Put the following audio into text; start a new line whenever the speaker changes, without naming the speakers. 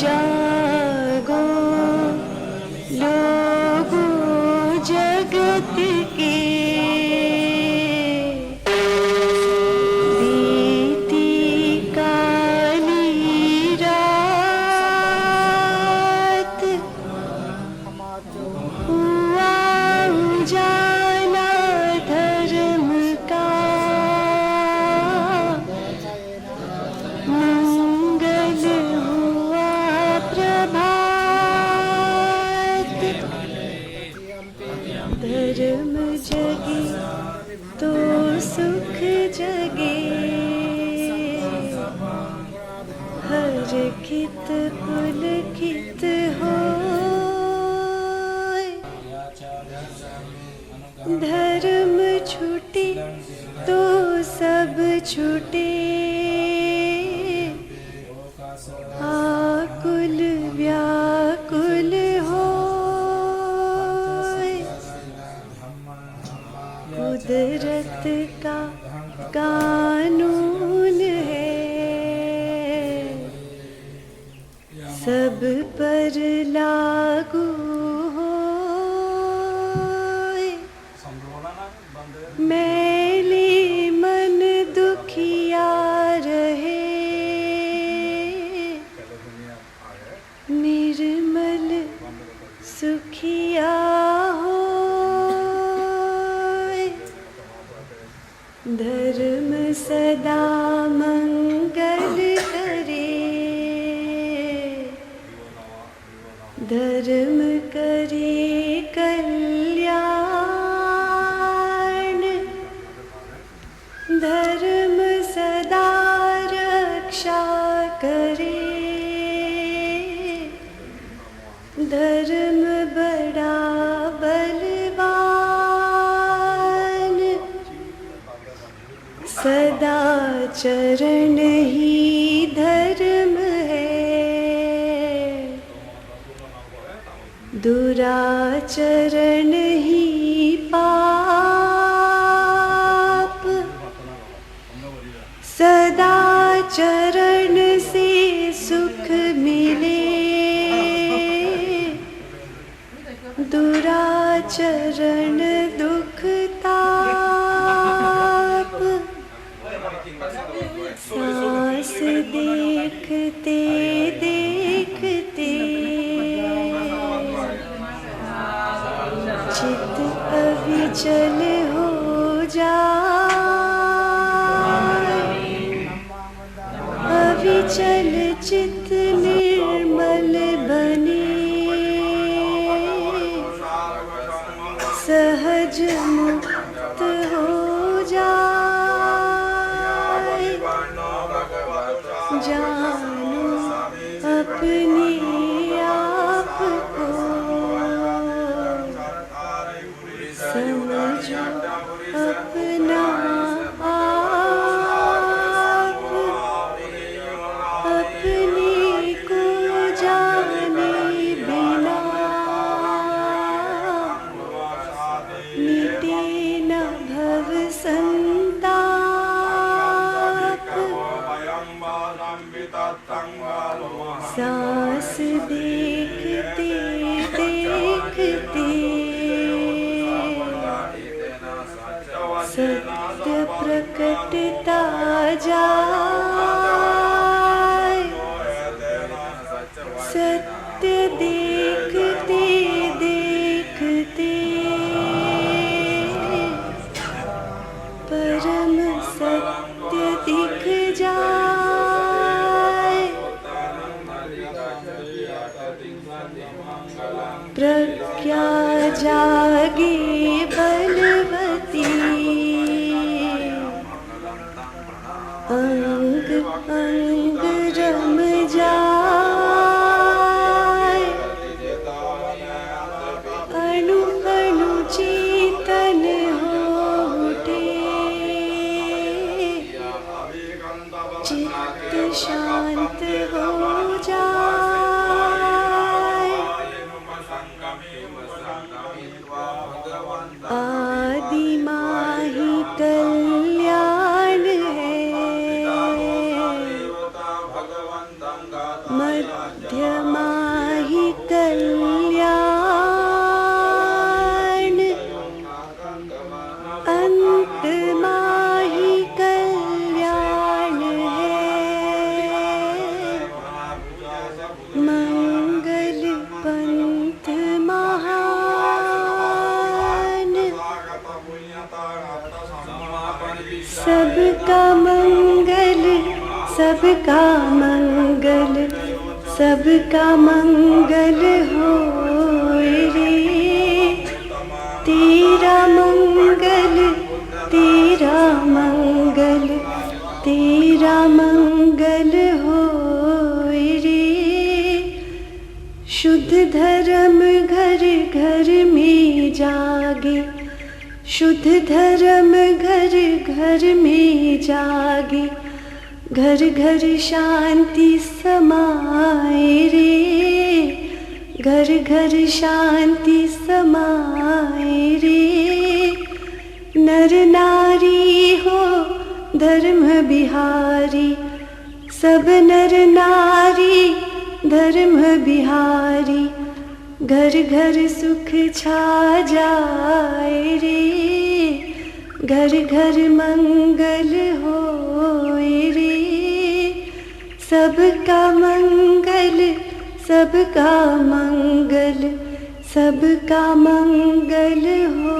जागो लोगो जगत के बीती काली रात हुआ उजाला धर्म का मंगल हुआ प्रभात धर्म जगे तो सुख जगे हर खित पुलकित होय धर्म छूटे तो सब छूटे आकुल व्याकुल होय कुदरत का कानून है सब पर लागू होय मैले मन दुखिया रहे निर्मल सुखिया होय धर्म सदा मंगल करे धर्म करे कल्याण धर्म सदा रक्षा करे धर्म बड़ा बलवान सदा चरण ही धर्म है दुराचरण ही पाप सदा चरण से सुख मिले दुराचरण दुख ताप सांस देखते देखते चित अविचल हो जाए अविचल चित निर्मल बने सहज मुक्त हो जाए जानो अपने आप को समझो अपना आप अपने को जाने बिना मिटे न भव संताप सांस देखते देखते सत्य प्रकटता जाए सत्य देखते देखते परम सत्य दिख जाए प्रज्ञा जागे बलवती आदि माही कल्याण है, मध्य माही कल्याण, अंत माही कल्याण है। मंगल पंथ महान, सबका मंगल, सबका मंगल, सबका मंगल होए रे। तेरा मंगल, तेरा मंगल, तेरा मंगल होए रे। शुद्ध धर्म घर घर में जागे, शुद्ध धर्म घर घर में जागे, घर घर शांति समाए रे। घर घर शांति समाए रे। नर नारी हो धर्म बिहारी, सब नर नारी धर्म बिहारी, घर घर सुख छा जाए रे। घर घर मंगल होए रे। सबका मंगल, सबका मंगल, सबका मंगल हो।